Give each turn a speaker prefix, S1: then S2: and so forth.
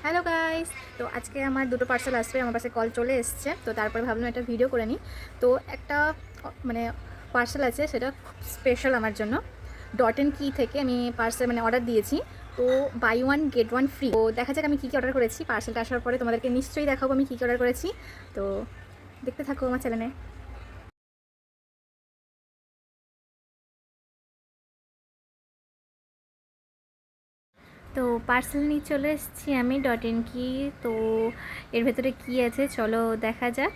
S1: Hello guys. তো আজকে আমার দুটো পার্সেল আসবে, আমার পাশে কল চলে এসছে। তো তারপরে ভাবলাম একটা ভিডিও করে নিই। তো একটা মানে পার্সেল আছে, সেটা খুব স্পেশাল আমার জন্য। ডট অ্যান্ড কি থেকে আমি পার্সেল অর্ডার দিয়েছি। তো buy one get one free. তো দেখা যাক আমি কী কী অর্ডার করেছি। পার্সেলটা আসার পরে তোমাদেরকে নিশ্চয়ই দেখাবো আমি কী কী অর্ডার করেছি। তো দেখতে থাকো আমার চ্যানেলে। তো পার্সেল নিয়ে চলে এসেছি আমি ডট ইন কি। তো এর ভেতরে কি আছে চলো দেখা যাক।